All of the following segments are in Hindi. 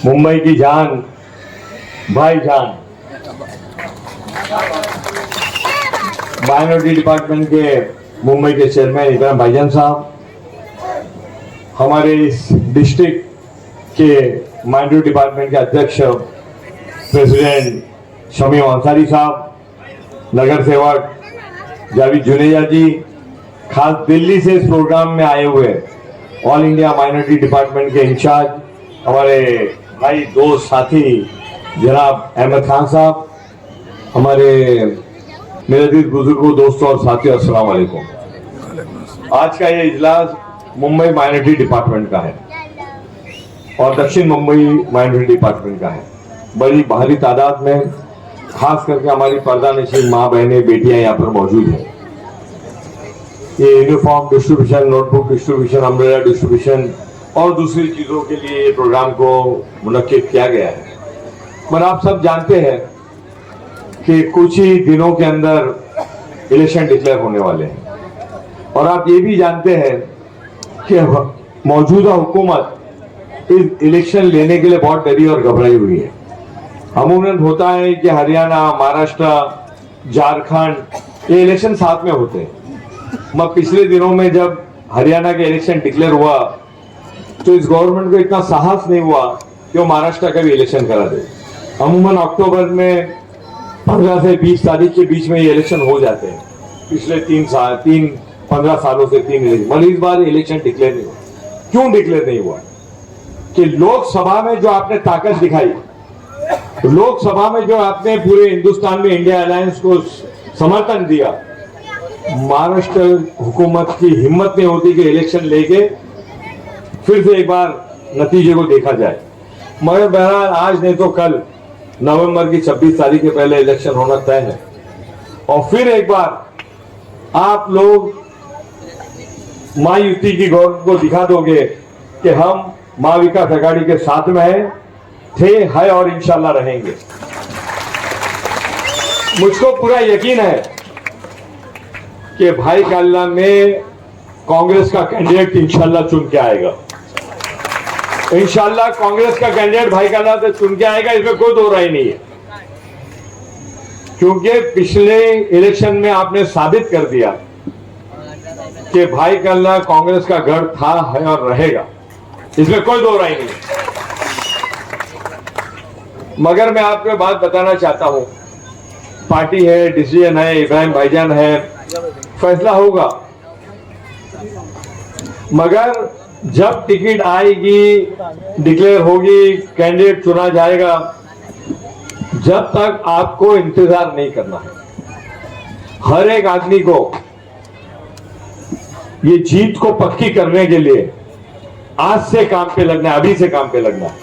मुंबई की जान, भाईजान, माइनॉरिटी डिपार्टमेंट के मुंबई के चेयरमैन इकराम भाईजान साहब, हमारे इस डिस्ट्रिक्ट के माइनॉरिटी डिपार्टमेंट के अध्यक्ष प्रेसिडेंट शमीम अंसारी साहब, नगर सेवक जावेद जुनेजा जी, खास दिल्ली से इस प्रोग्राम में आए हुए ऑल इंडिया माइनॉरिटी डिपार्टमेंट के इंचार्ज हमारे भाई दोस्त साथी जनाब अहमद खान साहब, हमारे मेरे दिल बुजुर्गों, दोस्तों और साथियों, अस्सलाम वालेकुम। आज का ये इजलास मुंबई माइनॉरिटी डिपार्टमेंट का है और दक्षिण मुंबई माइनॉरिटी डिपार्टमेंट का है। बड़ी भारी तादाद में खास करके हमारी पर्दानशीन माँ बहनें बेटियां यहाँ पर मौजूद हैं। ये uniform distribution, notebook distribution, umbrella distribution और दूसरी चीजों के लिए ये प्रोग्राम को मुनक्किद किया गया है। पर आप सब जानते हैं कि कुछ ही दिनों के अंदर इलेक्शन डिक्लेयर होने वाले हैं और आप ये भी जानते हैं कि मौजूदा हुकूमत इस इलेक्शन लेने के लिए बहुत डरी और घबराई हुई है। अमूमन होता है कि हरियाणा, महाराष्ट्र, झारखंड ये इलेक्शन साथ में होते हैं। मैं पिछले दिनों में जब हरियाणा के इलेक्शन डिक्लेयर हुआ तो इस गवर्नमेंट को इतना साहस नहीं हुआ कि वो महाराष्ट्र का भी इलेक्शन करा दे। अमूमन अक्टूबर में 15 से 20 तारीख के बीच में ये इलेक्शन हो जाते हैं। पिछले 15 सालों से 3 इलेक्शन, मगर इस बार इलेक्शन डिक्लेयर नहीं हुआ। क्यों डिक्लेयर नहीं हुआ? कि लोकसभा में जो आपने ताकत दिखाई, लोकसभा में जो आपने पूरे हिंदुस्तान में इंडिया अलायंस को समर्थन दिया, महाराष्ट्र हुकूमत की हिम्मत नहीं होती कि इलेक्शन लेके फिर से एक बार नतीजे को देखा जाए। मगर बहरहाल आज नहीं तो कल नवंबर की 26 तारीख के पहले इलेक्शन होना तय है और फिर एक बार आप लोग महायुति की गवर्नमेंट को दिखा दोगे कि हम मां विकास आघाड़ी के साथ में है और इंशाल्लाह रहेंगे। मुझको पूरा यकीन है कि भाई काल्ला में कांग्रेस का कैंडिडेट इंशाल्लाह चुन के आएगा। इंशाल्लाह कांग्रेस का कैंडिडेट भाई काल्ला से चुन के आएगा, इसमें कोई दो राय नहीं है। क्योंकि पिछले इलेक्शन में आपने साबित कर दिया कि भाई काल्ला कांग्रेस का गढ़ था, है और रहेगा, इसमें कोई दो राय नहीं है। मगर मैं आपको बात बताना चाहता हूं, पार्टी है, डिसीजन है, इब्राहिम भाईजान है, फैसला होगा। मगर जब टिकट आएगी, डिक्लेयर होगी, कैंडिडेट चुना जाएगा, जब तक आपको इंतजार नहीं करना है। हर एक आदमी को ये जीत को पक्की करने के लिए आज से काम पे लगना है, अभी से काम पे लगना है।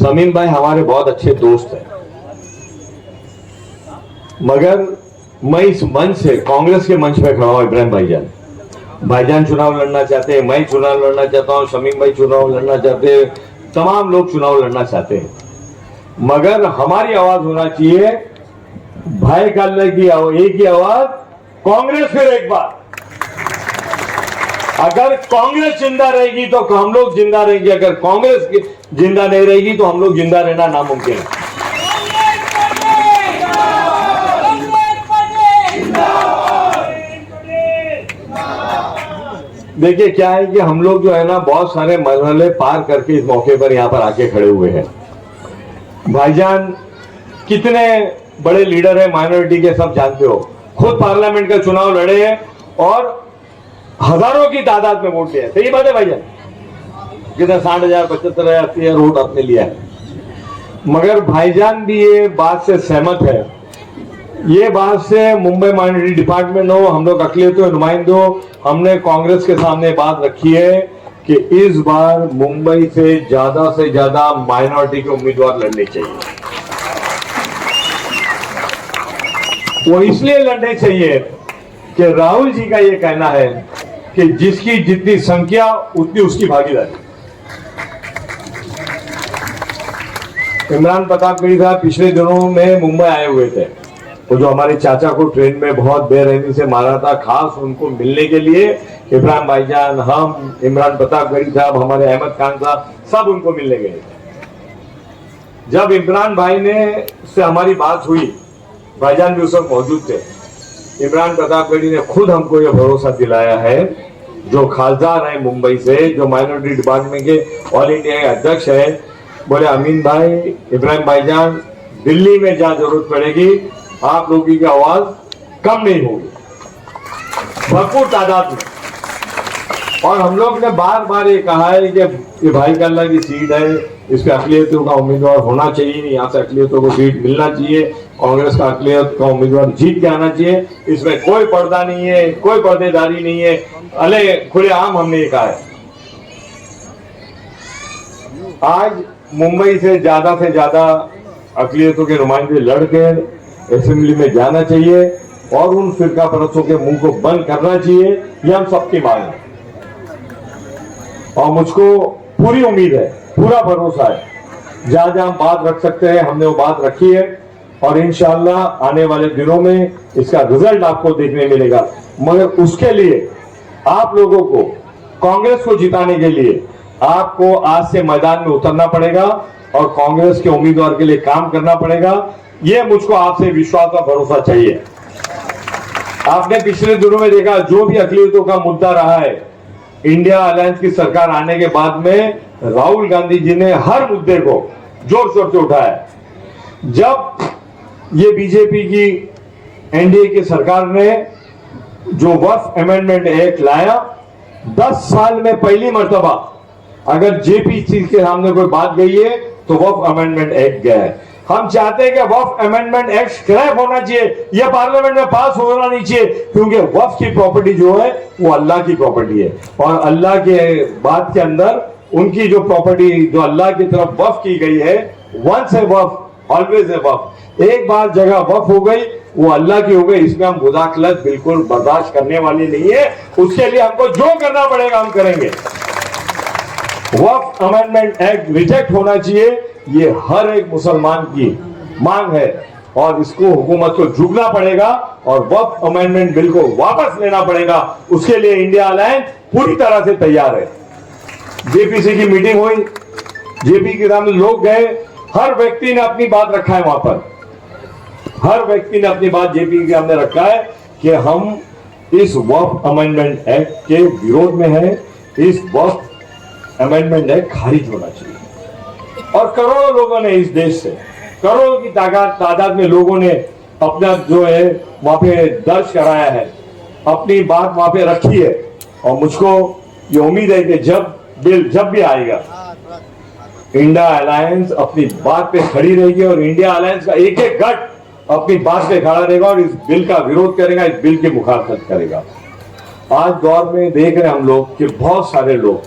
समीम भाई हमारे बहुत अच्छे दोस्त हैं, मगर मैं इस मंच से, कांग्रेस के मंच पे खड़ा हूं। इब्राहिम भाईजान चुनाव लड़ना चाहते हैं, मैं चुनाव लड़ना चाहता हूं, शमीम भाई चुनाव लड़ना चाहते हैं, तमाम लोग चुनाव लड़ना चाहते हैं। मगर हमारी आवाज होना चाहिए भाई काल्ला की एक ही आवाज, कांग्रेस फिर एक बार। अगर कांग्रेस जिंदा रहेगी तो हम लोग जिंदा रहेंगे, अगर कांग्रेस जिंदा नहीं रहेगी तो हम लोग जिंदा रहना नामुमकिन है। देखिए क्या है कि हम लोग जो है ना बहुत सारे मरहले पार करके इस मौके पर यहाँ पर आके खड़े हुए हैं। भाईजान कितने बड़े लीडर है माइनॉरिटी के, सब जानते हो। खुद पार्लियामेंट का चुनाव लड़े हैं और हजारों की तादाद में वोट दिया। सही बात है भाईजान, कितना 60,000, 75,000, 80,000 वोट आपने लिया है। मगर भाईजान भी ये बात से सहमत है, ये बात से मुंबई माइनॉरिटी डिपार्टमेंट हो, हम लोग अकलियतों नुमाइंदों, हमने कांग्रेस के सामने बात रखी है कि इस बार मुंबई से ज्यादा माइनॉरिटी के उम्मीदवार लड़ने चाहिए। वो इसलिए लड़ने चाहिए कि राहुल जी का ये कहना है कि जिसकी जितनी संख्या उतनी उसकी भागीदारी। इमरान प्रताप गढ़ी साहब पिछले दिनों में मुंबई आए हुए थे वो जो हमारे चाचा को ट्रेन में बहुत बेरहमी से मारा था, खास उनको मिलने के लिए इब्राहिम भाईजान, हम, इमरान प्रतापगढ़ी साहब, हमारे अहमद खान साहब, सब उनको मिलने गए थे। जब इमरान भाई ने से हमारी बात हुई, भाईजान भी उस वक्त मौजूद थे, इमरान प्रतापगढ़ी ने खुद हमको ये भरोसा दिलाया है, जो खासदार है मुंबई से, जो माइनॉरिटी डिपार्टमेंट के ऑल इंडिया के अध्यक्ष है, बोले अमीन भाई, इब्राहिम भाईजान, दिल्ली में जहां जरूरत पड़ेगी आप लोगों की आवाज कम नहीं होगी, भरपूर तादाद में। और हम लोग ने बार बार ये कहा है कि ये भाई का अल्लाह की सीट है, इस पे अकलियतों का उम्मीदवार होना चाहिए, यहाँ से अकलियतों को सीट मिलना चाहिए, कांग्रेस का अकलियत का उम्मीदवार जीत के आना चाहिए, इसमें कोई पर्दा नहीं है, कोई पर्देदारी नहीं है, अले खुलेआम हमने ये कहा है। आज मुंबई से ज्यादा अकलियतों के नुमाइंदे लड़के असेंबली में जाना चाहिए और उन फिरका परस्तों के मुंह को बंद करना चाहिए, ये हम सबकी मांग है। और मुझको पूरी उम्मीद है, पूरा भरोसा है, जहां जहां बात रख सकते हैं हमने वो बात रखी है और इंशाअल्लाह आने वाले दिनों में इसका रिजल्ट आपको देखने मिलेगा। मगर उसके लिए आप लोगों को, कांग्रेस को जिताने के लिए आपको आज से मैदान में उतरना पड़ेगा और कांग्रेस के उम्मीदवार के लिए काम करना पड़ेगा। ये मुझको आपसे विश्वास और भरोसा चाहिए। आपने पिछले दिनों में देखा, जो भी अकलियतों का मुद्दा रहा है, इंडिया अलायंस की सरकार आने के बाद में राहुल गांधी जी ने हर मुद्दे को जोर शोर से उठाया। जब ये बीजेपी की एनडीए की सरकार ने जो वक्फ अमेंडमेंट एक्ट लाया, 10 साल में पहली मर्तबा अगर जेपीसी के सामने कोई बात गई है तो वक्फ अमेंडमेंट एक्ट गया है। हम चाहते हैं कि वक्फ अमेंडमेंट एक्ट स्क्रैप होना चाहिए, यह पार्लियामेंट में पास होना नहीं चाहिए, क्योंकि वक्फ की प्रॉपर्टी जो है वो अल्लाह की प्रॉपर्टी है और अल्लाह के बात के अंदर उनकी जो प्रॉपर्टी जो अल्लाह की तरफ वक्फ की गई है, once a Waqf always a वक्फ, एक बार जगह वक्फ हो गई वो अल्लाह की हो गई, इसमें हम मुदाखलत बिल्कुल बर्दाश्त करने वाली नहीं है। उसके लिए हमको जो करना पड़ेगा हम करेंगे। वक्फ अमेंडमेंट एक्ट रिजेक्ट होना चाहिए, ये हर एक मुसलमान की मांग है और इसको हुकूमत को झुकना पड़ेगा और वक्फ अमेंडमेंट बिल को वापस लेना पड़ेगा। उसके लिए इंडिया अलायंस पूरी तरह से तैयार है। जेपीसी की मीटिंग हुई, जेपी के सामने लोग गए, हर व्यक्ति ने अपनी बात रखा है, वहां पर हर व्यक्ति ने अपनी बात जेपी के सामने रखा है कि हम इस वक्फ अमेंडमेंट एक्ट के विरोध में है, इस वक्फ अमेंडमेंट एक्ट खारिज होना चाहिए। और करोड़ों लोगों ने इस देश से, करोड़ों की तादाद में लोगों ने अपना जो है वहां पे दर्ज कराया है, अपनी बात वहां पे रखी है और मुझको ये उम्मीद है कि जब भी आएगा इंडिया अलायंस अपनी बात पे खड़ी रहेगी और इंडिया अलायंस का एक एक गठ अपनी बात पे खड़ा रहेगा और इस बिल का विरोध करेगा, इस बिल की मुखालफत करेगा। आज दौर में देख रहे हैं हम लोग कि बहुत सारे लोग